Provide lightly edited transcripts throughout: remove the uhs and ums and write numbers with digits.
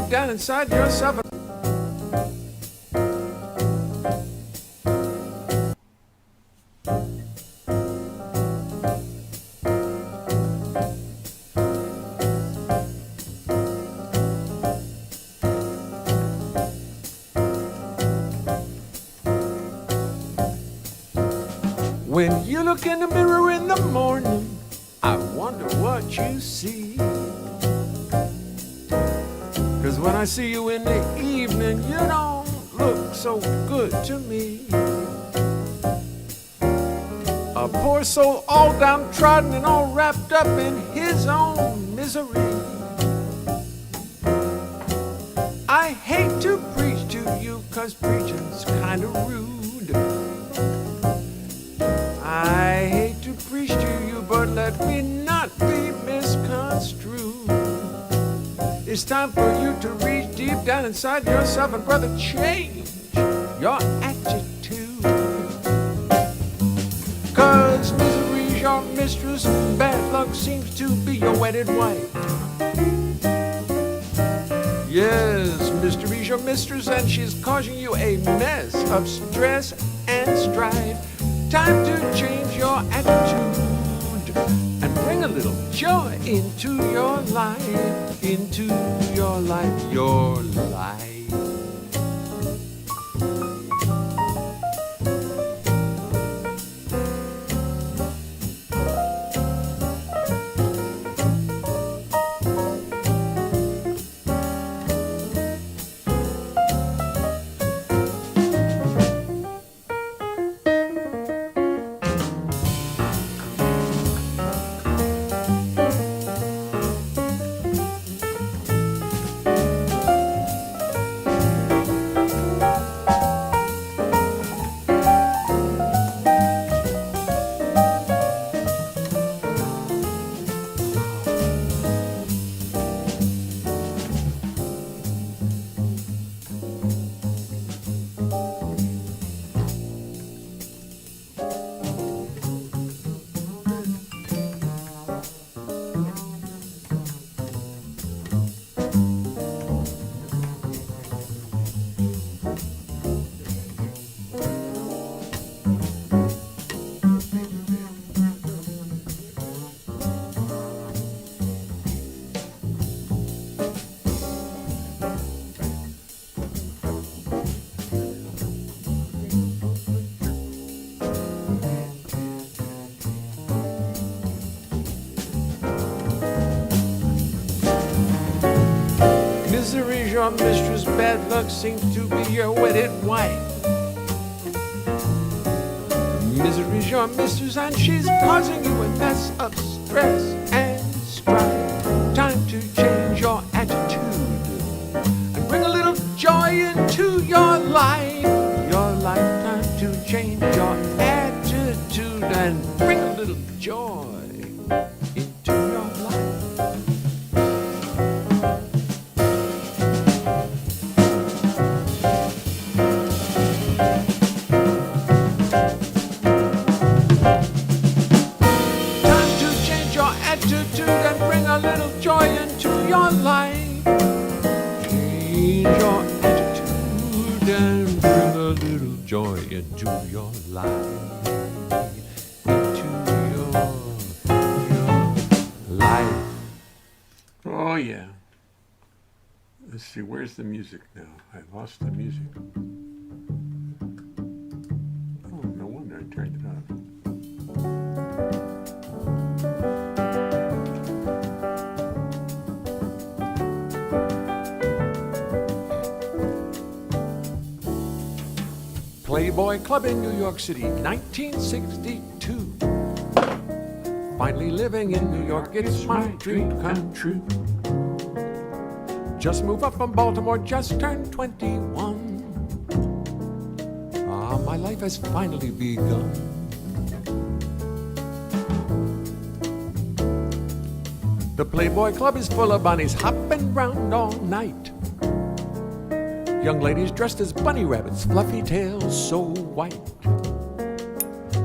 deep down inside yourself. When you look in the mirror in the morning, I wonder what you see. 'Cause when I see you in the evening, you don't look so good to me. A poor soul all downtrodden and all wrapped up in his own misery. I hate to preach to you 'cause preaching's kinda rude. I hate to preach to you, but let me not be misconstrued. It's time for you to reach deep down inside yourself and, brother, change your attitude. 'Cause misery's your mistress, bad luck seems to be your wedded wife. Yes, mystery's your mistress, and she's causing you a mess of stress and strife. Time to change your attitude and bring a little joy into your life, into your life, your life. Misery's your mistress, bad luck seems to be your wedded wife. Misery's your mistress, and she's causing you a mess of stress and strife. Time to change your attitude and bring a little joy into your life. Your lifetime to change your attitude and bring a little joy into your life. Attitude and bring a little joy into your life. Change your attitude and bring a little joy into your life. Into your life. Oh yeah. Let's see, where's the music now? I lost the music. Oh, no wonder I turned it off. Playboy Club in New York City, 1962. Finally living in New York, it's my dream come true. Just moved up from Baltimore, just turned 21. Ah, my life has finally begun. The Playboy Club is full of bunnies hopping round all night. Young ladies dressed as bunny rabbits, fluffy tails so white.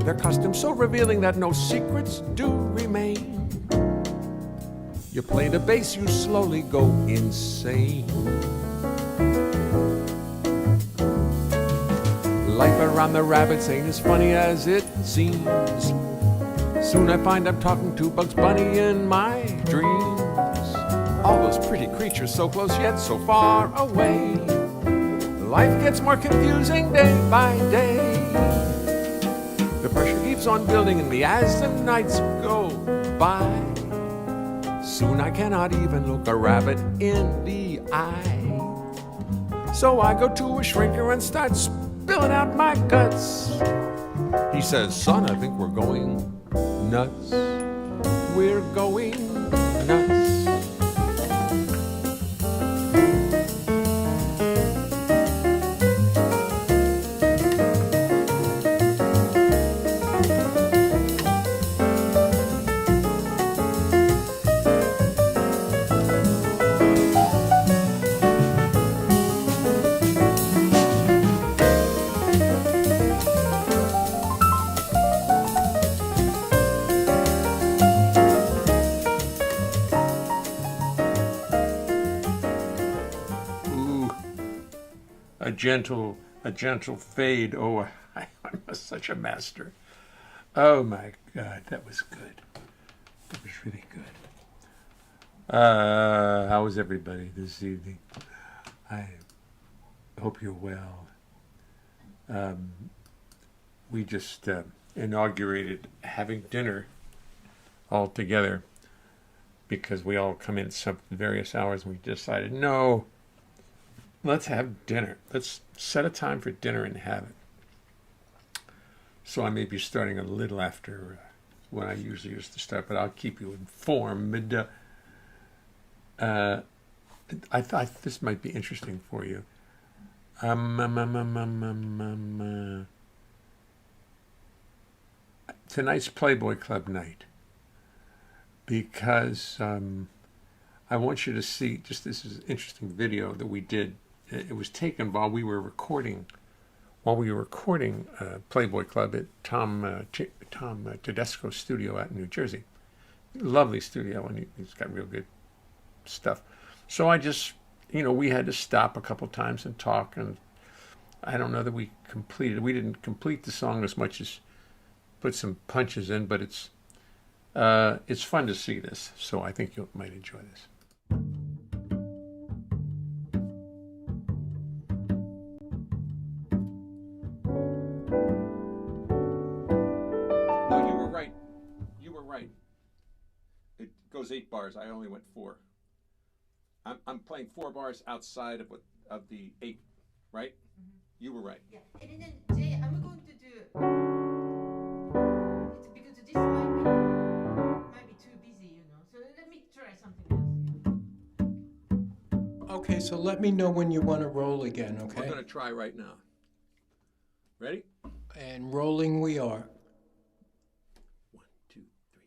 Their costumes so revealing that no secrets do remain. You play the bass, you slowly go insane. Life around the rabbits ain't as funny as it seems. Soon I find I'm talking to Bugs Bunny in my dreams. All those pretty creatures so close yet so far away. Life gets more confusing day by day. The pressure keeps on building in me as the nights go by. Soon I cannot even look a rabbit in the eye. So I go to a shrinker and start spilling out my guts. He says, son, I think we're going nuts. We're going nuts. A gentle fade. Oh, I'm such a master. Oh my God, that was good. That was really good. How is everybody this evening? I hope you're well. We just inaugurated having dinner all together because we all come in at some various hours, and we decided, no, let's have dinner. Let's set a time for dinner and have it. So I may be starting a little after when I usually used to start, but I'll keep you informed. I thought this might be interesting for you. Tonight's Playboy Club night, because I want you to see, just this is an interesting video that we did. It was taken while we were recording Playboy Club at Tom Tedesco's studio out in New Jersey. Lovely studio, and he's got real good stuff. So I just, we had to stop a couple times and talk, and I don't know that we didn't complete the song as much as put some punches in, but it's fun to see this, so I think you might enjoy this. No, you were right. You were right. It goes 8 bars. I only went 4. I'm playing 4 bars outside of the 8, right? Mm-hmm. You were right. Yeah, and then Jay, I'm going to do it's because this might be too busy, So let me try something else. Okay, so let me know when you want to roll again, okay? We're going to try right now. Ready? And rolling we are. 1, 2, 3.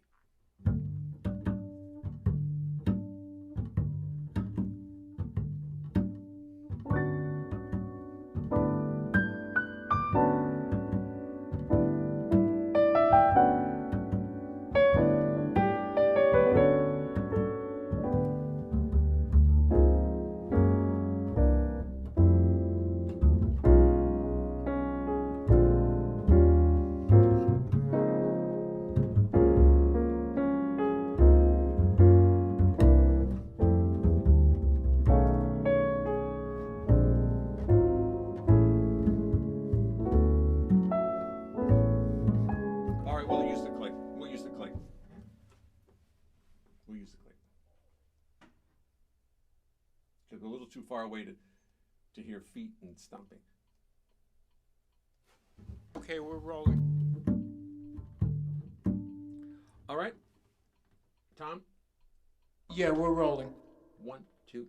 Because we're a little too far away to hear feet and stomping. Okay, we're rolling. All right. Tom? Yeah, we're rolling. 1, 2.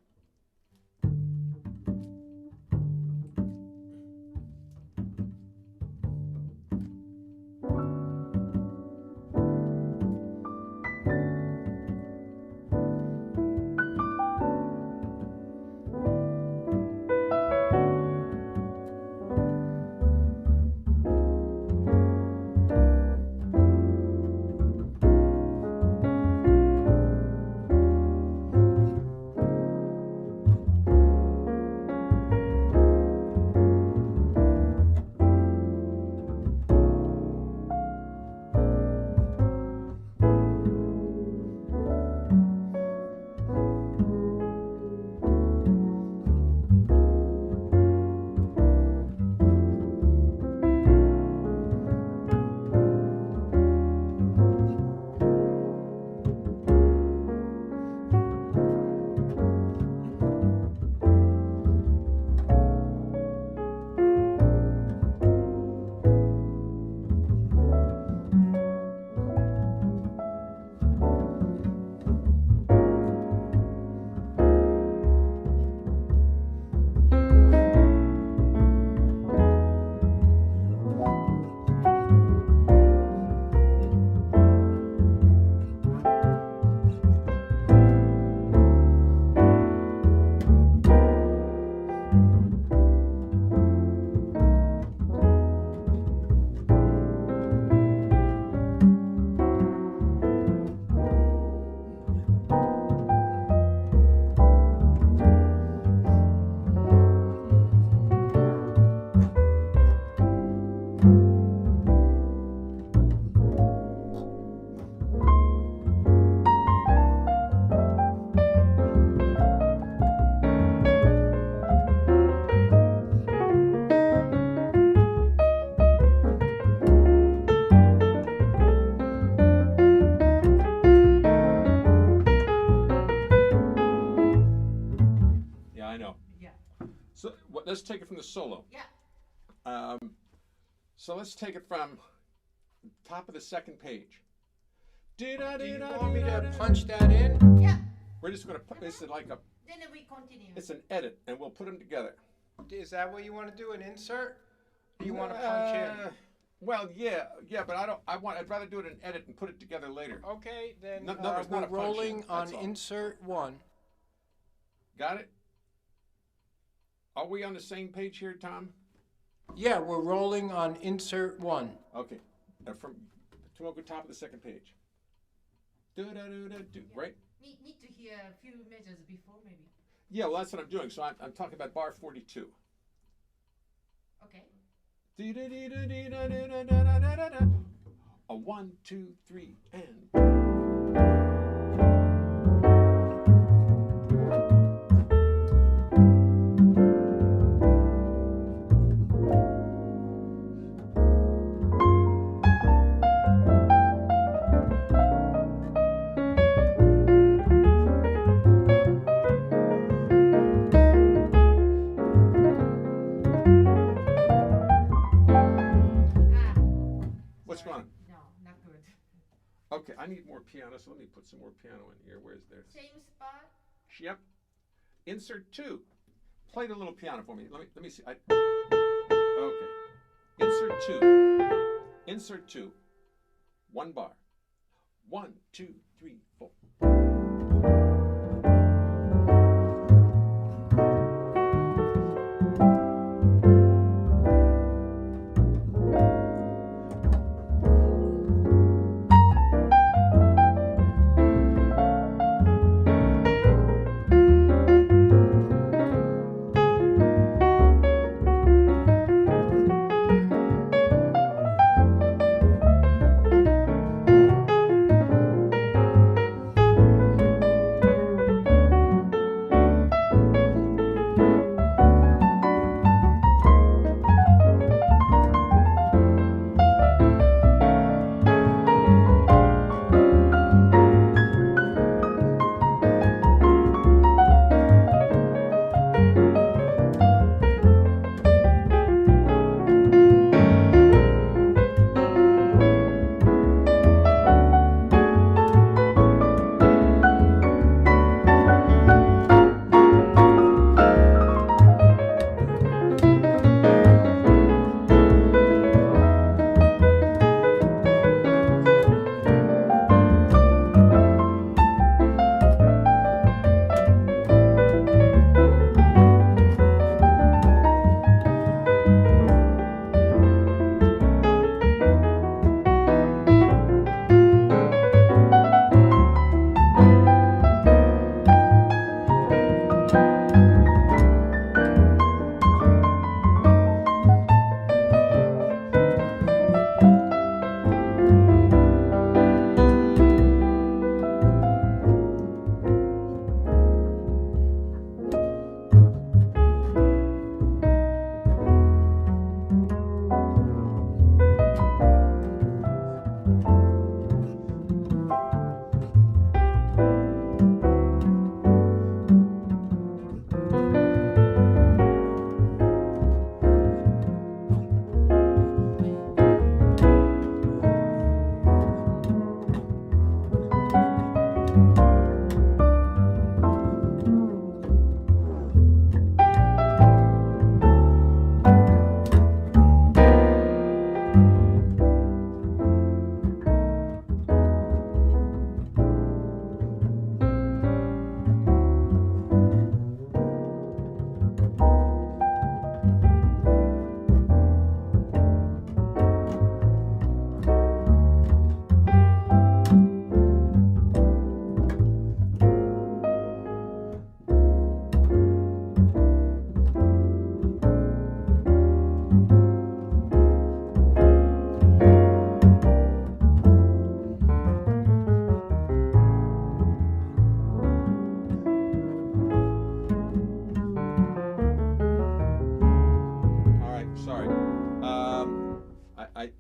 Yeah, I know. Yeah. So let's take it from the solo. Yeah. So let's take it from top of the second page. Do you want me to punch that in? Yeah. We're just going to put this in like a, Then we continue. it's an edit, and we'll put them together. Is that what you want to do, an insert? Or you want to punch in? Well, yeah, but I'd rather do it in edit and put it together later. Okay, then No, it's not we're a punch in, rolling on that's all. insert 1. Got it? Are we on the same page here, Tom? Yeah, we're rolling on insert 1. Okay. From the top of the second page. Right? Need to hear a few measures before, maybe. Yeah, well, that's what I'm doing. So I'm talking about bar 42. Okay. A 1, 2, 3, and. What's Sorry. going on? No, not good. Okay, I need more piano, so let me put some more piano in here. Where's there? Same spot. Yep. Insert 2. Play the little piano for me. Let me see. Okay. Insert 2. Insert 2. 1 bar. 1, 2, 3, 4.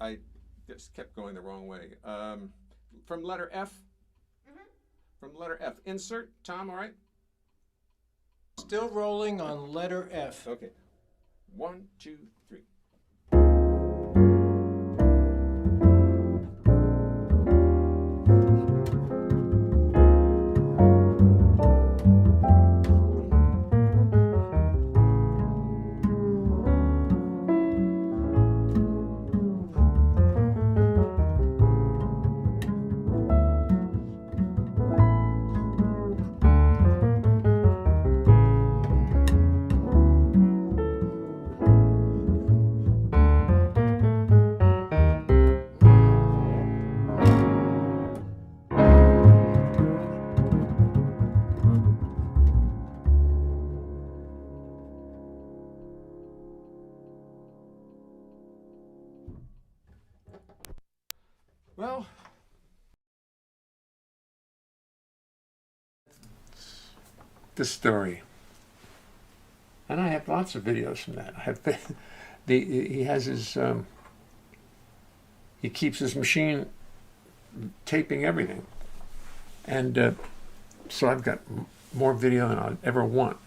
I just kept going the wrong way. From letter F. Mhm. From letter F. Insert. Tom, all right? Still rolling on letter F. Okay. 1, 2, 3. Well, this story, and I have lots of videos from that. I have he has his he keeps his machine taping everything, and so I've got more video than I'll ever want.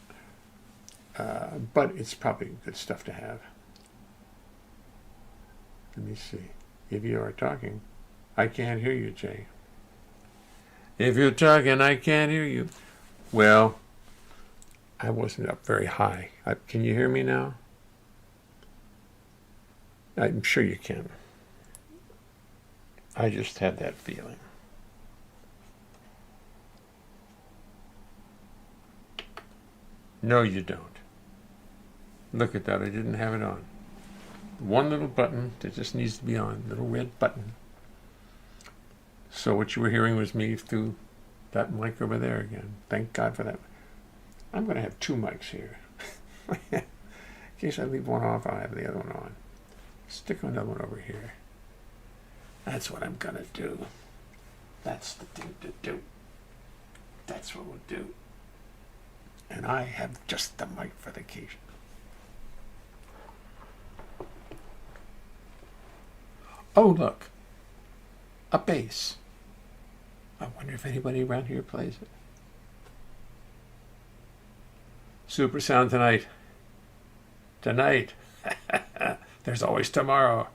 But it's probably good stuff to have. Let me see. If you are talking, I can't hear you, Jay. If you're talking, I can't hear you. Well, I wasn't up very high. Can you hear me now? I'm sure you can. I just had that feeling. No, you don't. Look at that. I didn't have it on. One little button that just needs to be on. Little red button. So what you were hearing was me through that mic over there again. Thank God for that. I'm going to have two mics here. In case I leave one off, I'll have the other one on. Stick another one over here. That's what I'm going to do. That's the thing to do. That's what we'll do. And I have just the mic for the occasion. Oh, look. A bass. I wonder if anybody around here plays it. Super sound tonight. Tonight. There's always tomorrow.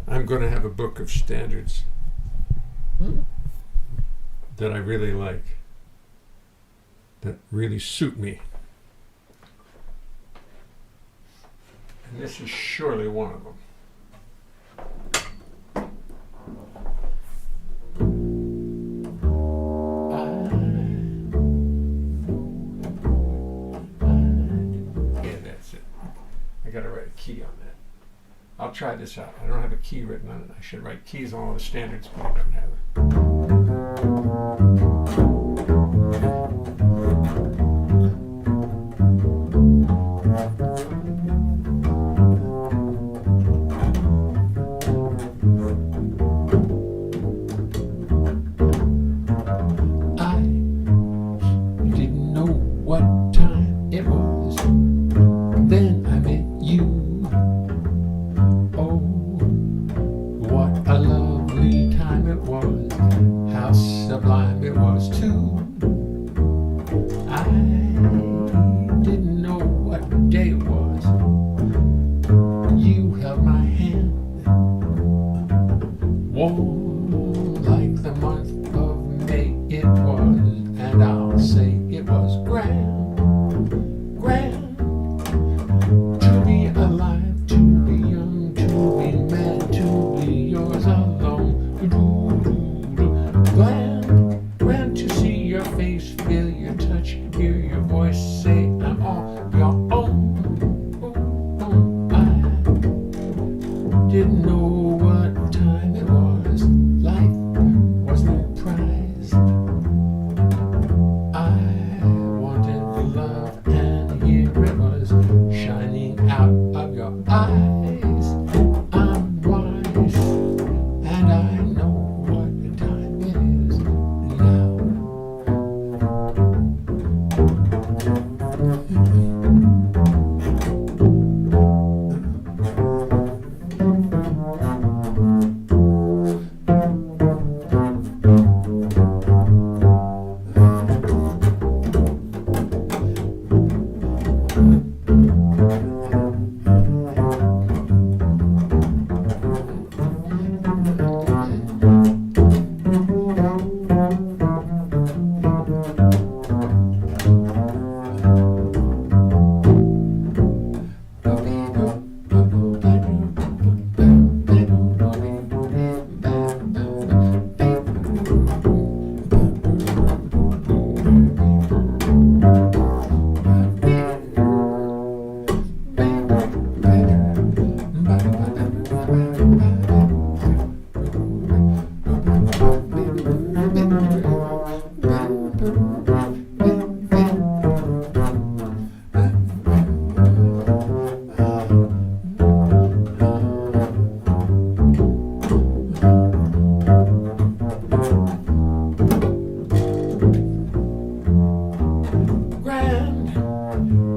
I'm going to have a book of standards that I really like, that really suit me. And this is surely one of them. Yeah, that's it. I got to write a key on that. I'll try this out. I don't have a key written on it. I should write keys on all the standards, but I don't have it. I didn't know what time it was. Then I met you. What a lovely time it was, how sublime it was too. I didn't know what day it was. You held my hand, warm like the month of May it was, and I'll say it was grand, grand, to be alive, to be young, to be mad, to be yours alone. Glad, glad to see your face, feel your touch, hear your voice say I'm all your own. I didn't know what time it was. Life was no prize. I wanted love, and here it was, shining out of your eyes. I'm wise, and I know what the time it is now.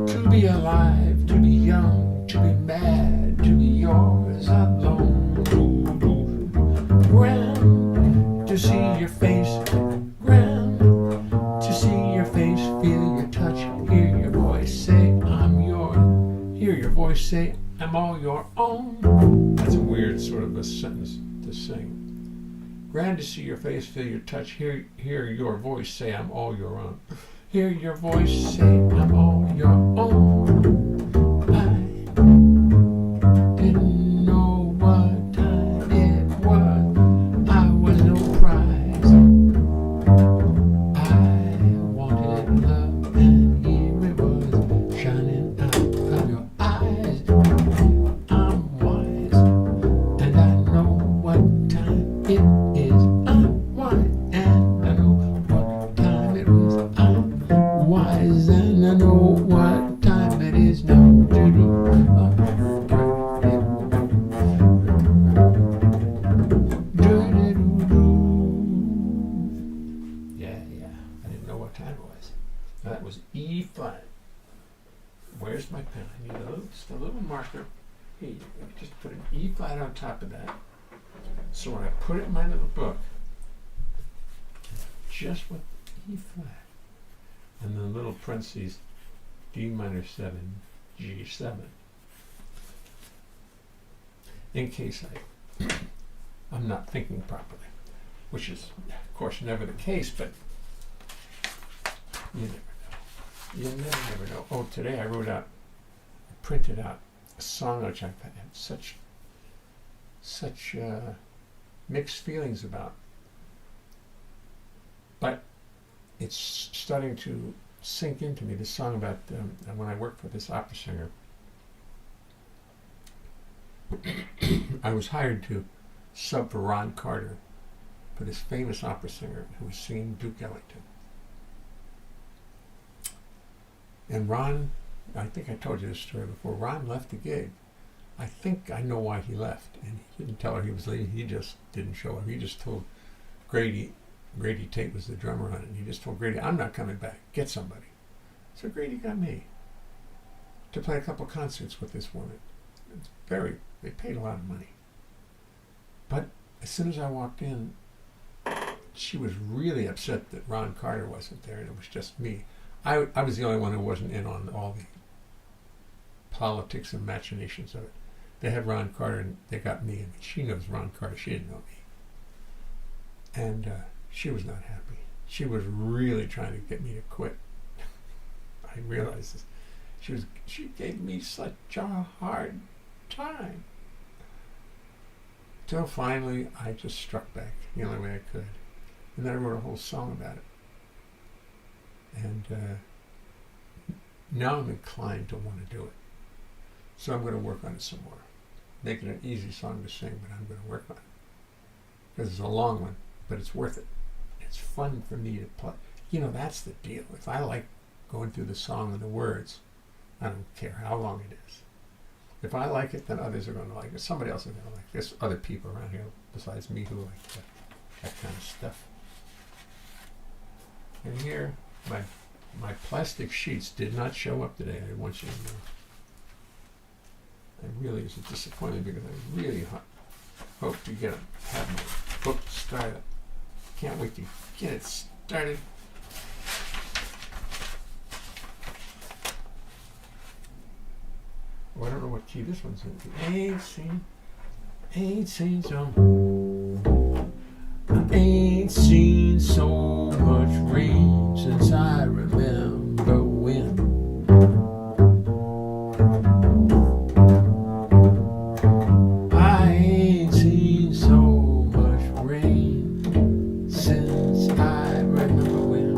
To be alive, to be young, to be mad, to be yours alone. Grand to see your face, grand to see your face, feel your touch, hear your voice say I'm yours, hear your voice say I'm all your own. That's a weird sort of a sentence to sing. Grand to see your face, feel your touch, hear your voice say I'm all your own. Hear your voice say I'm all your own. I didn't know what time it was. I was no prize. I wanted love, and here it was, shining out of your eyes. I'm wise, and I know what time it is. I'm wise, and I know what time it was. I'm wise, and I know what time it is now. Yeah, I didn't know what time it was. Now that was E flat. Where's my pen? I need just a little marker. Here, just put an E flat on top of that. So when I put it in my little book, just with E flat, and then little parentheses, D minor 7, G7. In case I'm not thinking properly, which is, of course, never the case, but you never know. You never know. Oh, today I printed out a song which I've had such mixed feelings about. But it's starting to sink into me, this song about when I worked for this opera singer. I was hired to sub for Ron Carter, for this famous opera singer who was singing Duke Ellington. And Ron, I think I told you this story before, Ron left the gig. I think I know why he left, and he didn't tell her he was leaving, he just didn't show up. He just told Grady Tate was the drummer on it, and he just told Grady, I'm not coming back, get somebody. So Grady got me to play a couple concerts with this woman. They paid a lot of money. But as soon as I walked in, she was really upset that Ron Carter wasn't there, and it was just me. I was the only one who wasn't in on all the politics and machinations of it. They had Ron Carter, and they got me. I mean, she knows Ron Carter, she didn't know me. And she was not happy. She was really trying to get me to quit. I realized this. She gave me such a hard time. Till finally I just struck back the only way I could. And then I wrote a whole song about it. And now I'm inclined to want to do it. So I'm going to work on it some more. make it an easy song to sing, but I'm going to work on it. Because it's a long one, but it's worth it. It's fun for me to play. You know, that's the deal. If I like going through the song and the words, I don't care how long it is. If I like it, then others are going to like it. Somebody else is going to like it. There's other people around here besides me who like that kind of stuff. And here, my plastic sheets did not show up today. I want you to know. I really was disappointed because I really hope to have my book started. Can't wait to get it started. Oh, I don't know what key this one's in. Ain't seen so much rain since I remember when. I ain't seen so much rain since I remember when.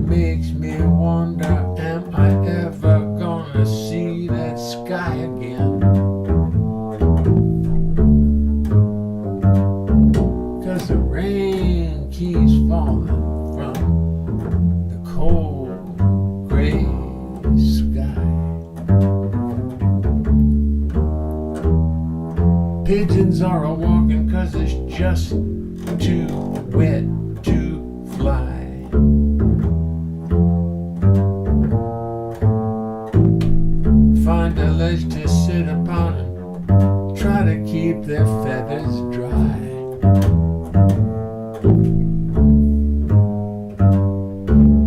Makes me wonder, am I ever gonna see that sky again? 'Cause the rain keeps falling from the cold gray sky. Pigeons are a walking 'cause it's just too wet to fly. Find a ledge to sit upon and try to keep their feathers dry.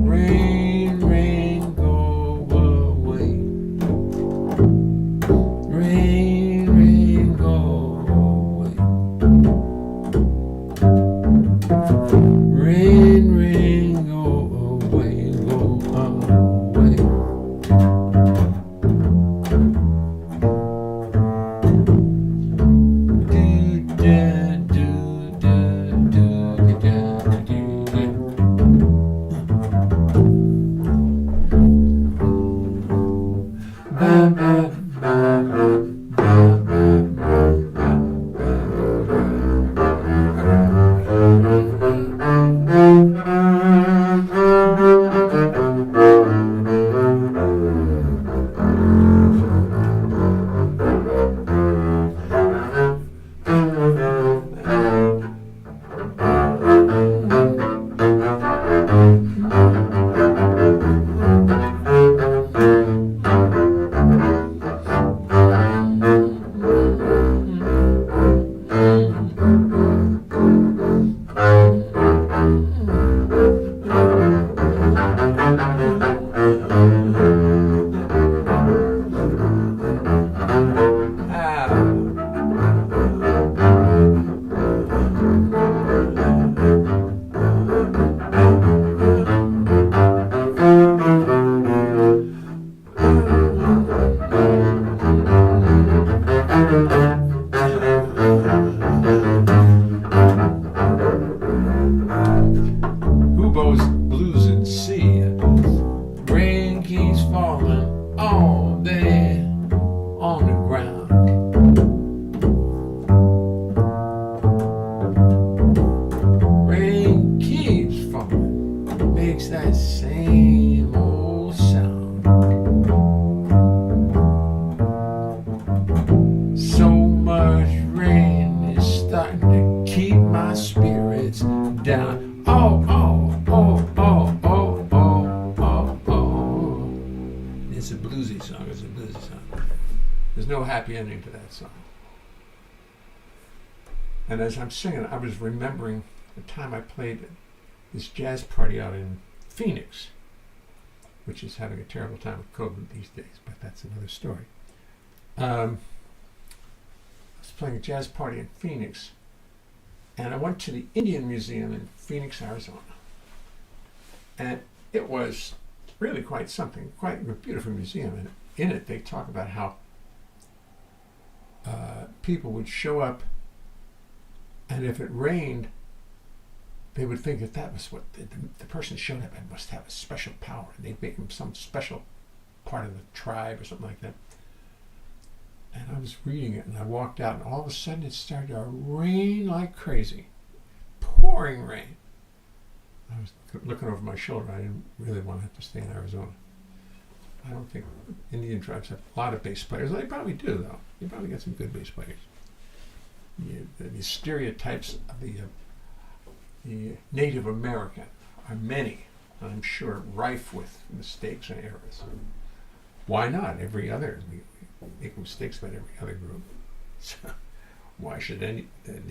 Rain, rain, go away. Rain, rain, go away. Rain, rain, go away, go away. Hubo's Blues and Sea. Rain keeps falling all day on the ground. Rain keeps falling, makes that same old sound. So much rain is starting to keep my spirits down. Oh, oh, oh, oh, oh, oh, oh, oh. It's a bluesy song. It's a bluesy song. There's no happy ending to that song. And as I'm singing, I was remembering the time I played at this jazz party out in Phoenix, which is having a terrible time with COVID these days, but that's another story. I was playing a jazz party in Phoenix, and I went to the Indian Museum in Phoenix, Arizona. And it was really quite something, quite a beautiful museum. And in it, they talk about how people would show up, and if it rained, they would think that that was what the person showed up and must have a special power. And they'd make him some special part of the tribe or something like that. And I was reading it, and I walked out, and all of a sudden it started to rain like crazy. Pouring rain. I was looking over my shoulder. I didn't really want to have to stay in Arizona. I don't think Indian tribes have a lot of bass players. They probably do, though. You probably get some good bass players. The stereotypes of the Native American are many, I'm sure, rife with mistakes and errors. Why not? We make mistakes about every other group. So why should the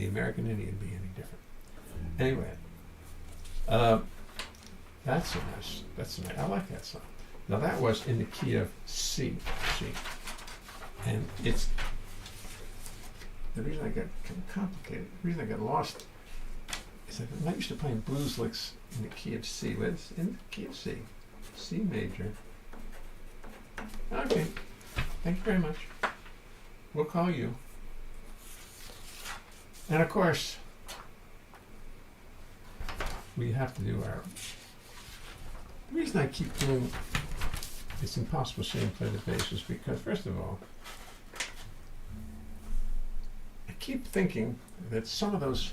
American Indian be any different? Anyway, that's a nice. I like that song. Now that was in the key of C, and it's the reason I got kind of complicated. The reason I got lost is that I'm not used to playing blues licks in the key of C. But it's in the key of C, C major. Okay, thank you very much. We'll call you. And of course, we have to do our. The reason I keep doing It's Impossible to Sing Play the Bass is because, first of all, I keep thinking that some of those,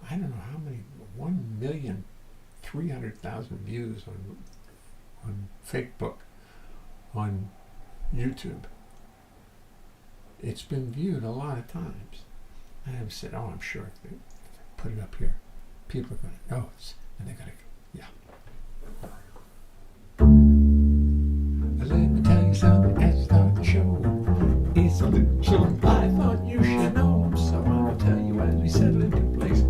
I don't know how many, 1,300,000 views on Facebook, on YouTube. It's been viewed a lot of times. And I've said, I'm sure if they put it up here, people are going to know it, and they're going to, yeah. Let me tell you something as I start the show. It's a little something I thought you should know. So I'm going to tell you as we settle into place.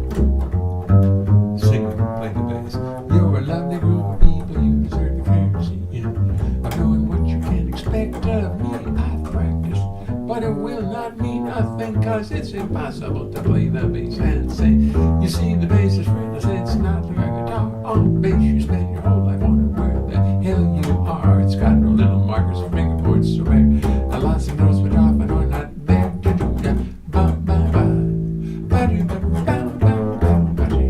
Sing and play the bass. You're a lovely group of people. You deserve the courtesy of knowing what you can expect of me. I've practiced, but it will not mean nothing, cause it's impossible to play the bass and say, you see the bass is fretless, it's not like a guitar. On bass you spend your whole life wondering where the hell you are. It's got no little markers or fingerboards to wear, and lots of notes which often are not there to do ya. Ba ba ba, ba do ba ba ba ba ba do.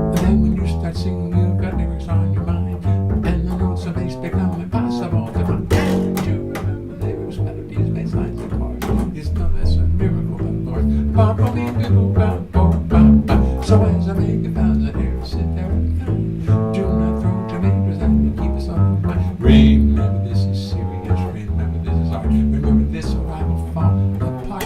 And then when you start singing, you've got lyrics on your mind, and the notes of bass become impossible to find. And to remember lyrics, melodies, bass lines, and chords is no less a miracle than Lord. Ba ba ba ba ba ba ba ba. So as I make a thousand errors, sit there and count. Do not throw tomatoes at me, keep us on mind. Remember this is serious, remember this is art. Remember this or I will fall apart.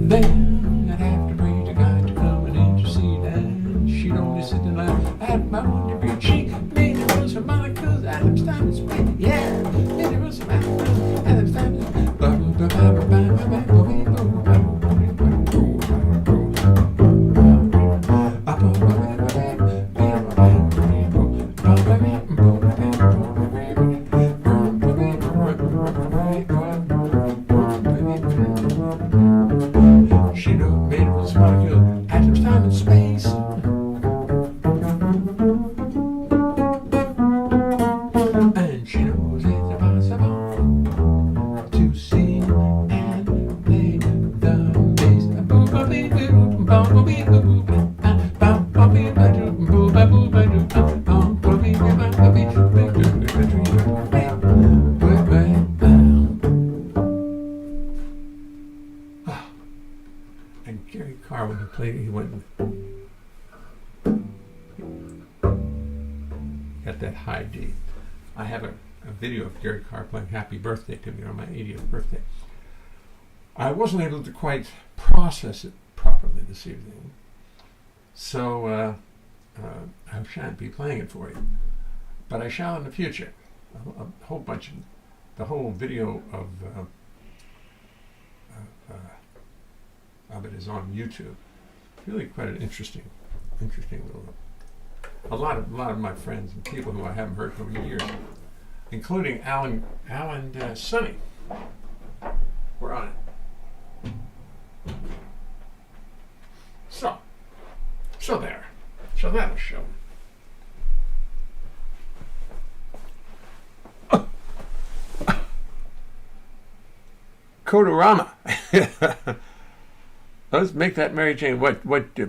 Then I'd have to pray to God to come and intercede, and she'd only sit and laugh at my wonderful cheek. Made it was harmonicas, Adam's time is played. Yeah, made it was Adam's time is played. She knew made it was molecule, atoms, time, and space. And she knows it's impossible to sing and play the bass. And Gary Carr, when he played it, he went got that high D. I have a video of Gary Carr playing Happy Birthday to me on my 80th birthday. I wasn't able to quite process it properly this evening, so I shan't be playing it for you, but I shall in the future. A whole bunch of the whole video of it is on YouTube. Really quite an interesting little. A lot of my friends and people who I haven't heard from in years, including Alan Sonny, were on it. So there. So that'll show. Kodorama. Let's make that Mary Jane. What,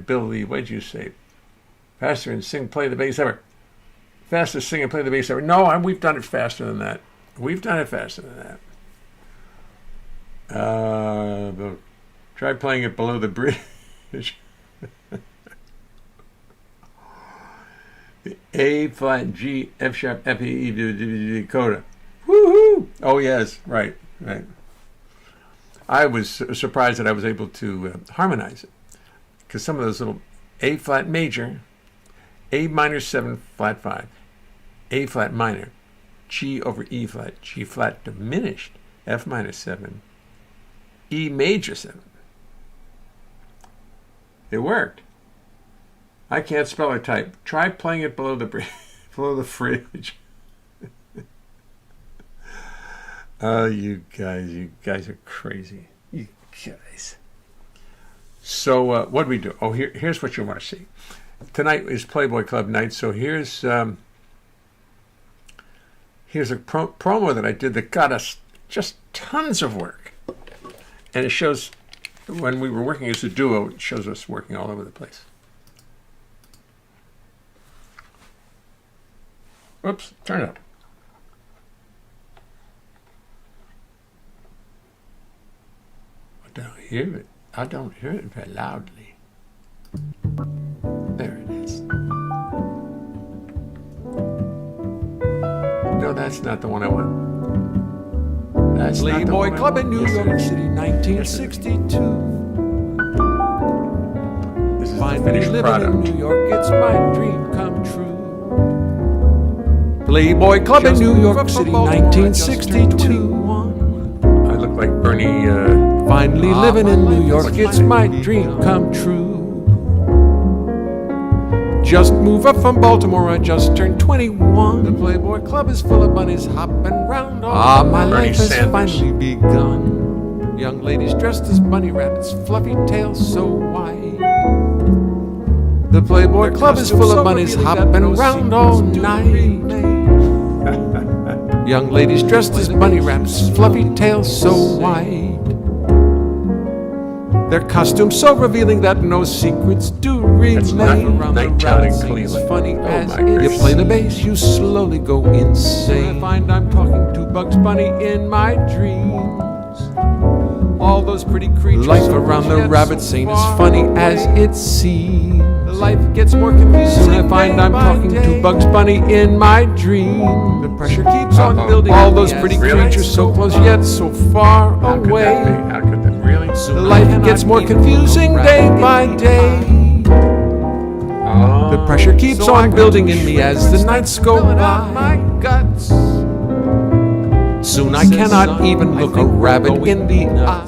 Billy, what'd you say? Faster and sing, play the bass ever. Faster, sing, and play the bass ever. No, we've done it faster than that. We've done it faster than that. Try playing it below the bridge. A, flat, G, F sharp, F, E, D, coda. Woohoo! Oh, yes, right. I was surprised that I was able to harmonize it. Because some of those little A flat major, A minor 7 flat 5, A flat minor, G over E flat, G flat diminished, F minor 7, E major 7. It worked. I can't spell or type. Try playing it below the fridge. Oh, you guys are crazy. You guys. So what do we do? Oh, here's what you want to see. Tonight is Playboy Club night, so here's a promo that I did that got us just tons of work. And it shows, when we were working as a duo, it shows us working all over the place. Oops, turn it up. I don't hear it very loudly. There it is. No, that's not the one I want. That's Playboy Club in New York City, 1962. This is Find the me finished living product. in New York, it's my dream come true. Playboy Club in New York City, 1962. I look like Bernie. Finally living in New York, it's my dream come true. Just moved up from Baltimore, I just turned 21. The Playboy Club is full of bunnies hopping round. My Bernie life has Sanders. finally begun. Young ladies dressed as bunny rabbits, fluffy tails so white. The Playboy Club is full of bunnies hopping around all night. Young ladies dressed as bunny rabbits, fluffy tails so white. Their costumes so revealing that no secrets do That's remain. nighttime in It's Cleveland. funny Oh as my you goodness. play the bass, you slowly go insane. I find I'm talking to Bugs Bunny in my dreams. All those pretty creatures. Life around the rabbit scene is funny as it seems. Life gets more confusing. Soon I find I'm talking to Bugs Bunny in my dream. The pressure keeps on building. All those pretty Really? creatures so close yet so far How could that away. be? How could that really? Life gets more confusing day by day. The pressure keeps on building in me as the nights go by. Soon I cannot even look a rabbit in the eye.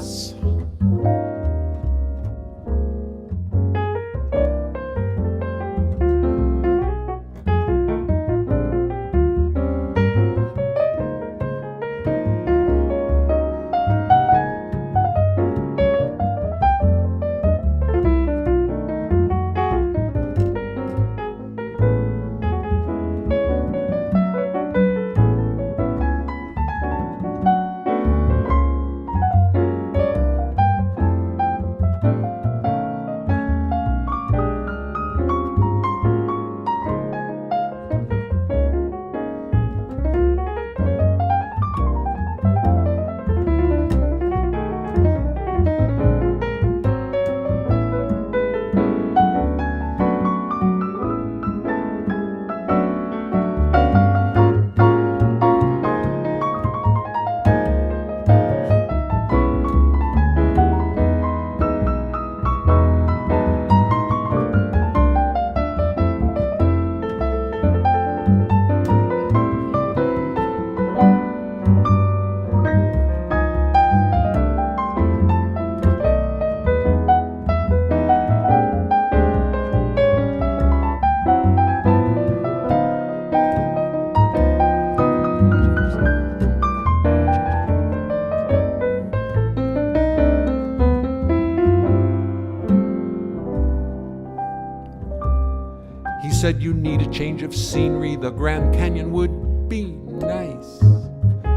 He said you need a change of scenery, the Grand Canyon would be nice.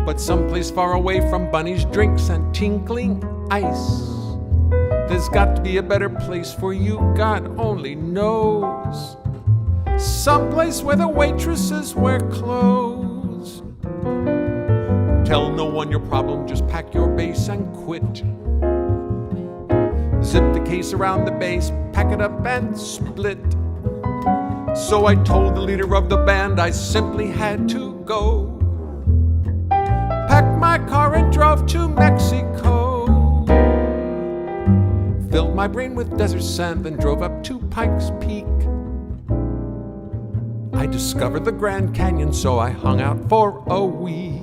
But someplace far away from bunnies, drinks, and tinkling ice. There's got to be a better place for you, God only knows. Someplace where the waitresses wear clothes. Tell no one your problem, just pack your bass and quit. Zip the case around the base, pack it up and split. So I told the leader of the band I simply had to go. Packed my car and drove to Mexico. Filled my brain with desert sand, then drove up to Pikes Peak. I discovered the Grand Canyon, so I hung out for a week.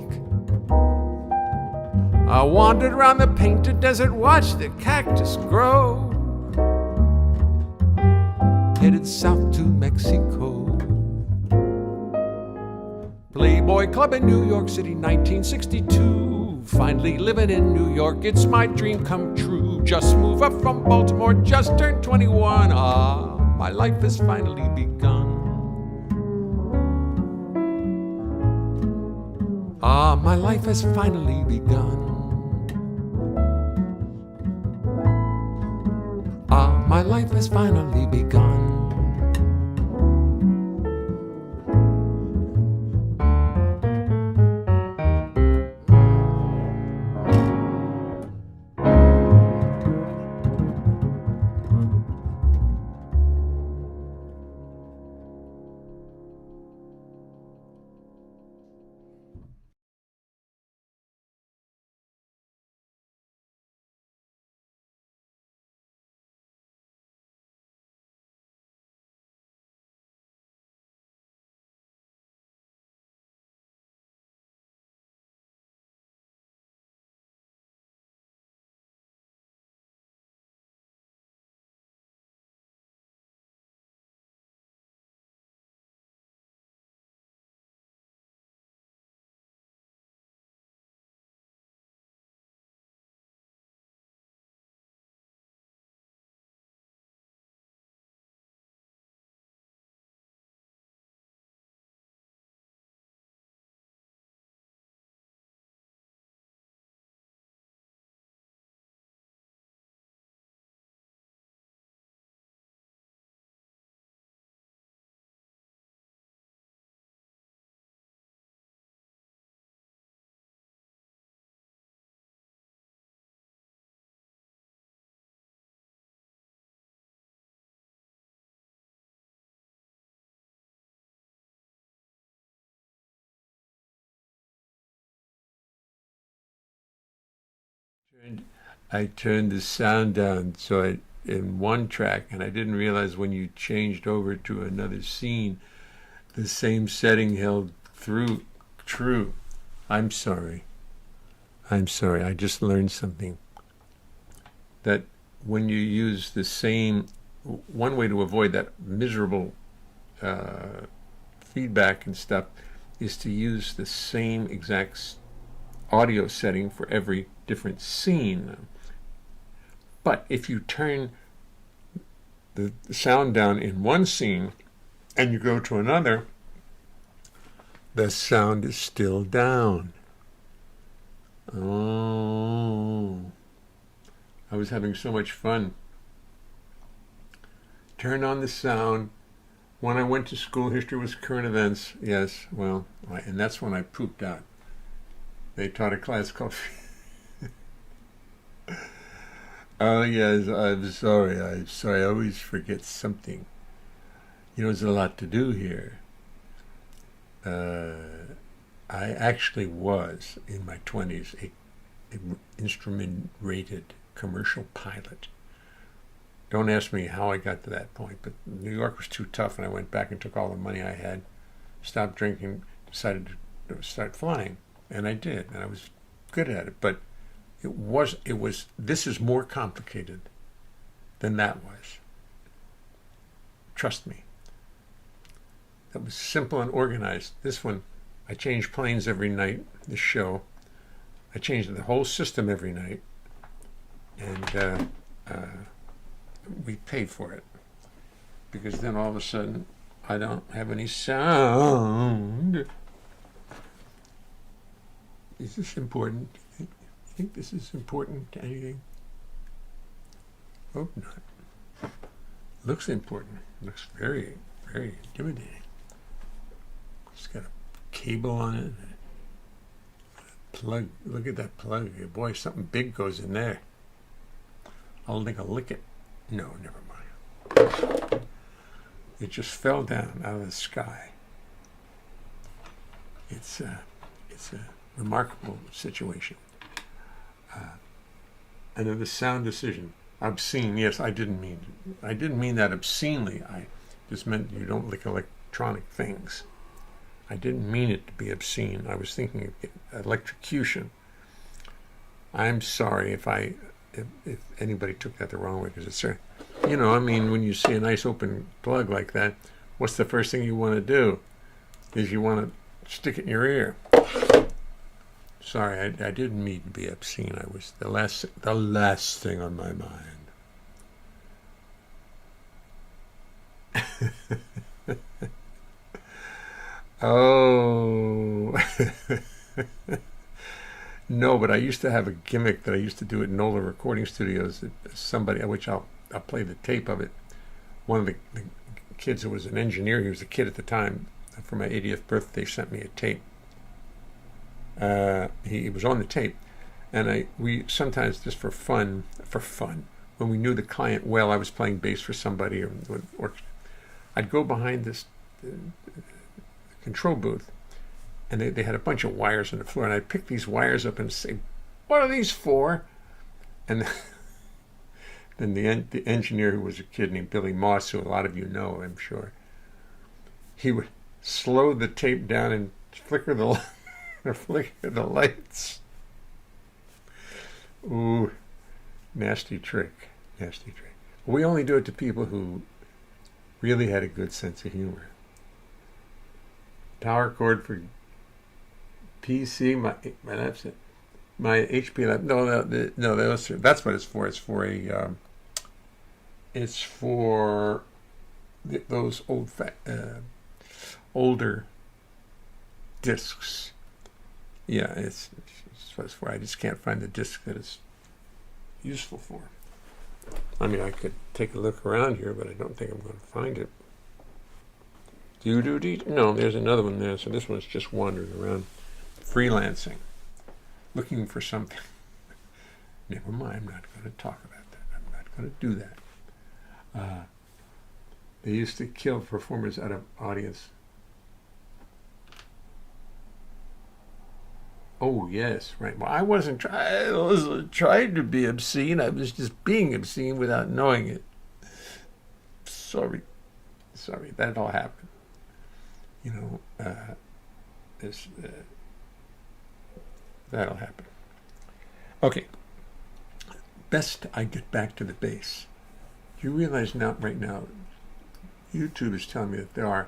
I wandered around the painted desert, watched the cactus grow. Headed south to Mexico. Playboy Club in New York City, 1962. Finally living in New York, it's my dream come true. Just moved up from Baltimore, just turned 21. Ah, my life has finally begun. Ah, my life has finally begun. Ah, my life has finally begun. I turned the sound down so in one track, and I didn't realize when you changed over to another scene, the same setting held true. I'm sorry. I just learned something. That when you use the same, one way to avoid that miserable feedback and stuff is to use the same exact audio setting for every different scene. But if you turn the sound down in one scene and you go to another, the sound is still down. Oh, I was having so much fun. Turn on the sound. When I went to school, history was current events. Yes, well, and that's when I pooped out. They taught a class called... Oh, yes, I'm sorry. I always forget something. You know, there's a lot to do here. I actually was, in my 20s, an instrument-rated commercial pilot. Don't ask me how I got to that point, but New York was too tough, and I went back and took all the money I had, stopped drinking, decided to start flying, and I did, and I was good at it, but this is more complicated than that was. Trust me. That was simple and organized. This one, I changed planes every night, this show. I changed the whole system every night, and we paid for it. Because then all of a sudden, I don't have any sound. Is this important? Do you think this is important to anything? Hope not. Looks important. Looks very, very intimidating. It's got a cable on it. Plug. Look at that plug. Boy, something big goes in there. I'll think I'll lick it. No, never mind. It just fell down out of the sky. It's a remarkable situation. Another sound decision. Obscene. Yes, I didn't mean that obscenely. I just meant you don't lick electronic things. I didn't mean it to be obscene. I was thinking of electrocution. I'm sorry if anybody took that the wrong way, because it's, you know, I mean, when you see a nice open plug like that, what's the first thing you want to do? Is you want to stick it in your ear. Sorry, I didn't mean to be obscene. I was the last thing on my mind. Oh. No, but I used to have a gimmick that I used to do at NOLA Recording Studios. Somebody, which I'll play the tape of it. One of the kids who was an engineer, he was a kid at the time, for my 80th birthday, sent me a tape. He was on the tape, and we sometimes, just for fun, when we knew the client well, I was playing bass for somebody, or I'd go behind this control booth, and they had a bunch of wires on the floor, and I'd pick these wires up and say, "What are these for?" And then the engineer, who was a kid named Billy Moss, who a lot of you know, I'm sure, he would slow the tape down and flicker the lights. Ooh, nasty trick. We only do it to people who really had a good sense of humor. Power cord for PC, that's it. My HP lab. No, that's what it's for. It's for those older discs. Yeah, it's what it's for. I just can't find the disc that it's useful for. I mean, I could take a look around here, but I don't think I'm going to find it. No, there's another one there. So this one's just wandering around, freelancing, looking for something. Never mind. I'm not going to talk about that. I'm not going to do that. They used to kill performers out of audience. Oh, yes, right. Well, I wasn't trying to be obscene. I was just being obscene without knowing it. Sorry, that all happened. You know, that'll happen. Okay, best I get back to the bass. Do you realize right now, YouTube is telling me that there are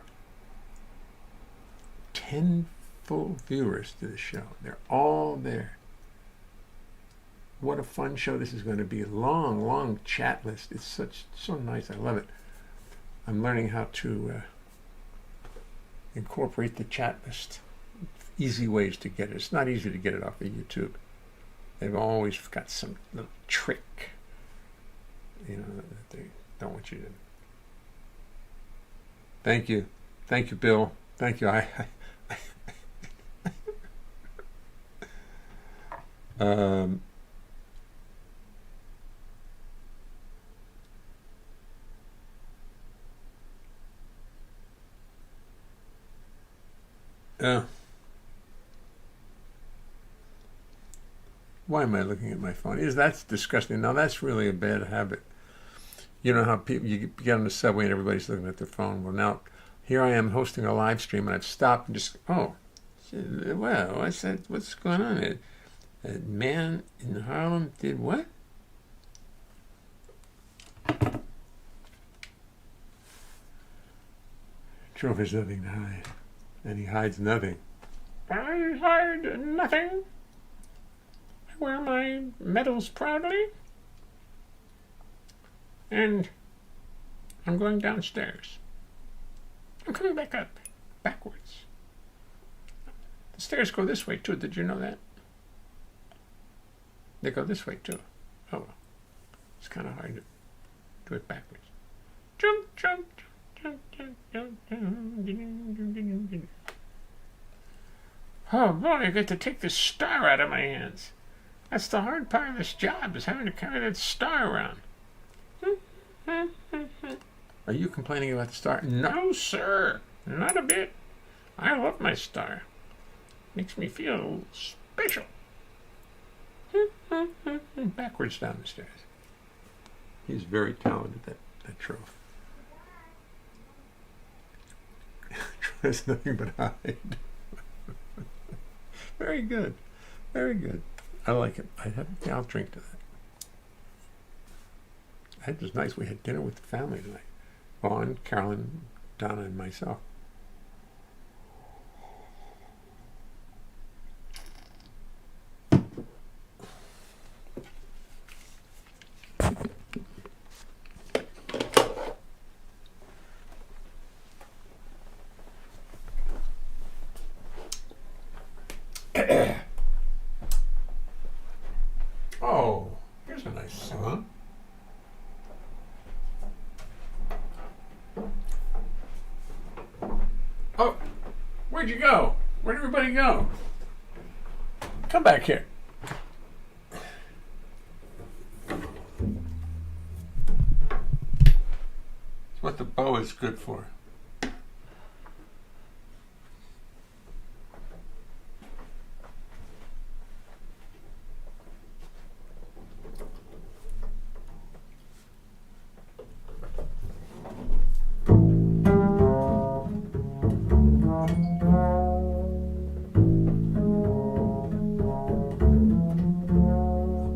10 full viewers to the show. They're all there. What a fun show this is going to be. Long chat list. It's so nice. I love it. I'm learning how to incorporate the chat list. Easy ways to get it. It's not easy to get it off of YouTube. They've always got some little trick, you know, that they don't want you to. Thank you, Bill. Thank you. Why am I looking at my phone? That's disgusting. Now that's really a bad habit. You know how you get on the subway and everybody's looking at their phone. Well, now here I am hosting a live stream, and I've stopped and just well, I said, what's going on? A man in Harlem did what? Trump has nothing to hide, and he hides nothing. I hide nothing. I wear my medals proudly, and I'm going downstairs. I'm coming back up, backwards. The stairs go this way too. Did you know that? They go this way too. Oh, well. It's kind of hard Do it backwards. Jump, jump, jump, jump, jump, jump. Oh boy, I got to take this star out of my hands. That's the hard part of this job, is having to carry that star around. Are you complaining about the star? No, sir. Not a bit. I love my star. Makes me feel special. Backwards down the stairs. He's very talented, that troll. Tries nothing but hide. Very good. Very good. I like it. I'll drink to that. It was nice. We had dinner with the family tonight. Vaughn, Carolyn, Donna, and myself. Oh, here's a nice song. Oh, where'd you go? Where'd everybody go? Come back here. It's what the bow is good for.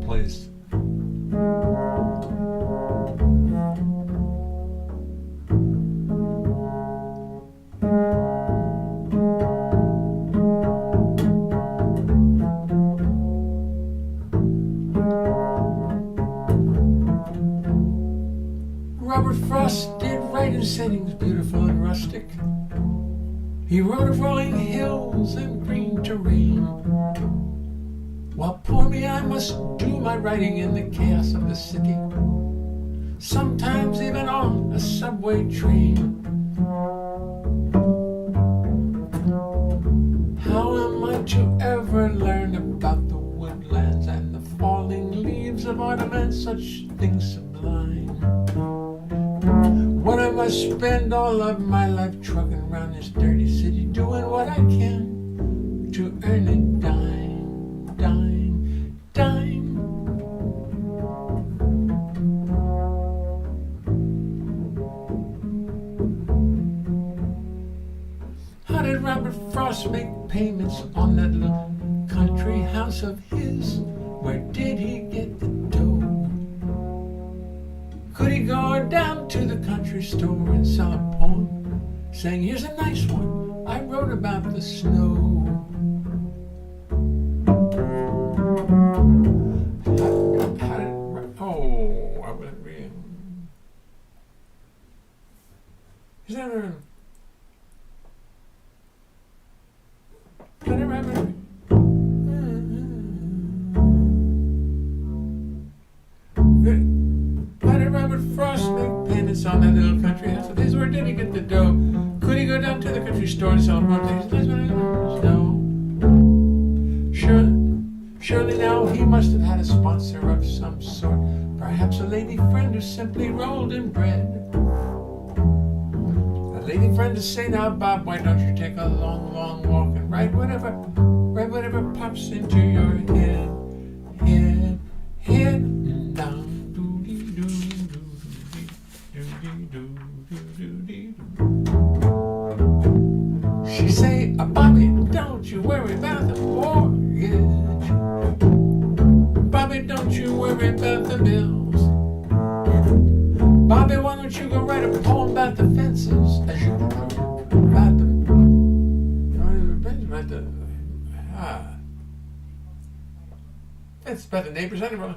Please. Robert Frost did write in settings beautiful and rustic. He wrote of rolling hills and green terrain. While poor me, I must do my writing in the chaos of the city, sometimes even on a subway train. How am I to ever learn about the woodlands and the falling leaves of autumn and such things sublime, when I must spend all of my life trucking around this dirty city, doing what I can to earn a dime, dime, dime. How did Robert Frost make payments on that little country house of his? Where did he get the dough? Could he go down to the country store and sell a poem, saying, here's a nice one I wrote about the snow? How did, oh, I wouldn't be. Is that a... How did Robert Frost make payments on that little country house of his? Where did he get the dough? Could he go down to the country store and sell more things? No. Surely now he must have had a sponsor of some sort. Perhaps a lady friend who simply rolled in bread. A lady friend to say, now Bob, why don't you take a long, long walk and write whatever pops into your head. Down. She say, Bobby, don't you worry about the mortgage. Bobby, don't you worry about the bills. Bobby, why don't you go write a poem about the fences as you about it's about the neighbors and the road.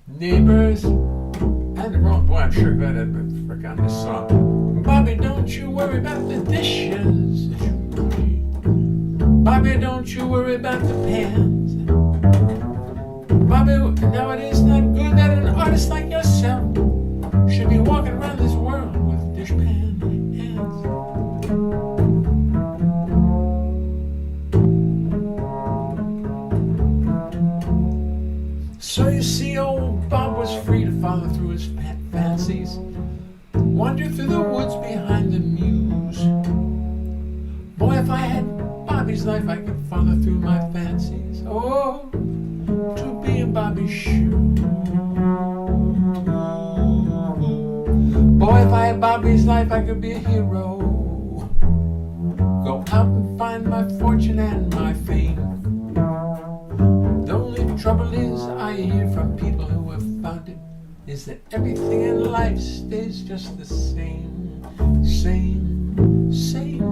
Neighbors and the road. Boy, I'm sure glad I forgot this song. Bobby, don't you worry about the dishes. Bobby, don't you worry about the pans. Bobby, Bobby, now it is not good that an artist like yourself should be walking around this world with dishpan hands. So you see, old Bob was free to follow through his fancies, wander through the woods behind the muse. Boy, if I had Bobby's life, I could follow through my fancies. Oh, to be in Bobby's shoes. Boy, if I had Bobby's life, I could be a hero. Go out and find my fortune and my fame. The only trouble is, I hear from people who have found it, is that everything in life stays just the same, same, same.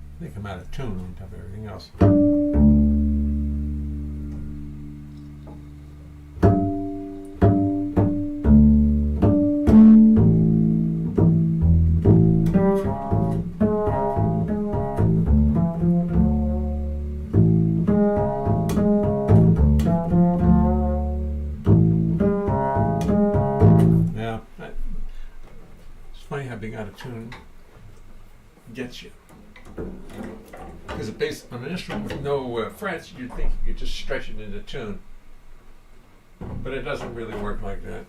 I think I'm out of tune on top of everything else. Yeah, it's funny how being out of tune gets you. Because it's based on an instrument with no frets, you'd think you could just stretch it into tune. But it doesn't really work like that.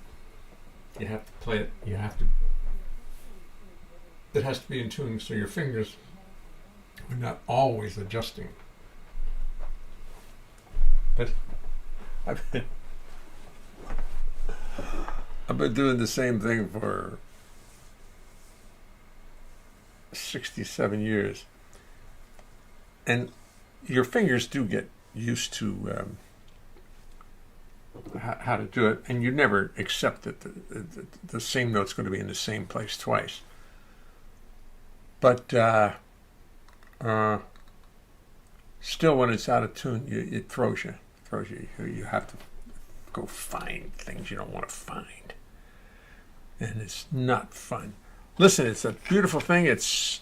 You have to play it, it has to be in tune so your fingers are not always adjusting. But I've been doing the same thing for 67 years. And your fingers do get used to how to do it, and you never accept that the same note's going to be in the same place twice. But still, when it's out of tune, it throws you. You have to go find things you don't want to find, and it's not fun. Listen, it's a beautiful thing. It's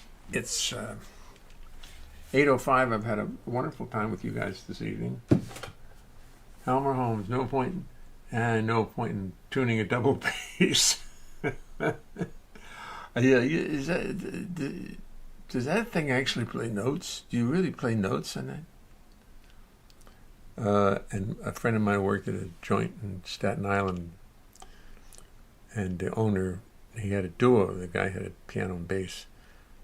8:05. I've had a wonderful time with you guys this evening. Elmer Holmes, no point in tuning a double bass. Yeah, does that thing actually play notes? Do you really play notes on that? And a friend of mine worked at a joint in Staten Island, and the owner, he had a duo. The guy had a piano and bass,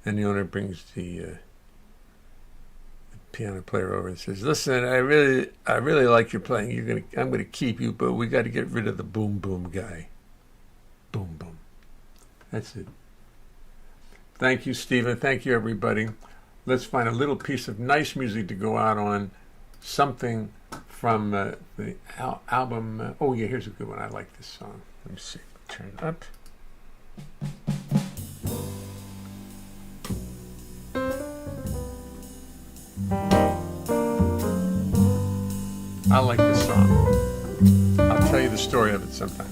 and the owner brings the piano player over and says, "Listen, I really like your playing. I'm gonna keep you, but we got to get rid of the boom boom guy. Boom boom. That's it." Thank you, Stephen. Thank you, everybody. Let's find a little piece of nice music to go out on. Something from the album. Oh yeah, here's a good one. I like this song. Let me see. Turn it up. I like this song. I'll tell you the story of it sometime.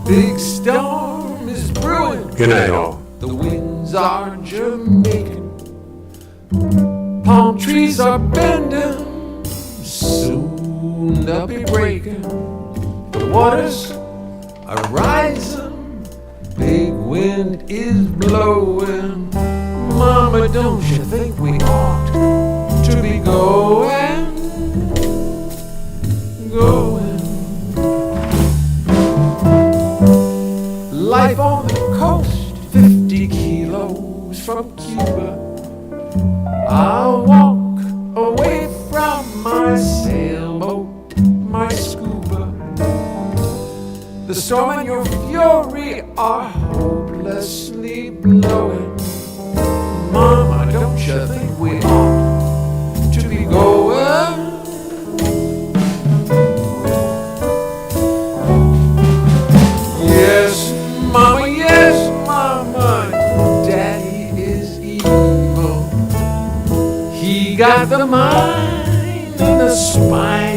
Big storm is brewing. Good night, all. The winds are Jamaican. Palm trees are bending. Soon they'll be breaking. The waters are rising. Big wind is blowing. Mama, don't you think we ought to be going? Life on the coast, 50 kilos from Cuba. I'll walk away from my sailboat, my scuba. The storm and your fury are hopelessly blowing. Mama, don't you think we ought to be going? He got the mind and the spine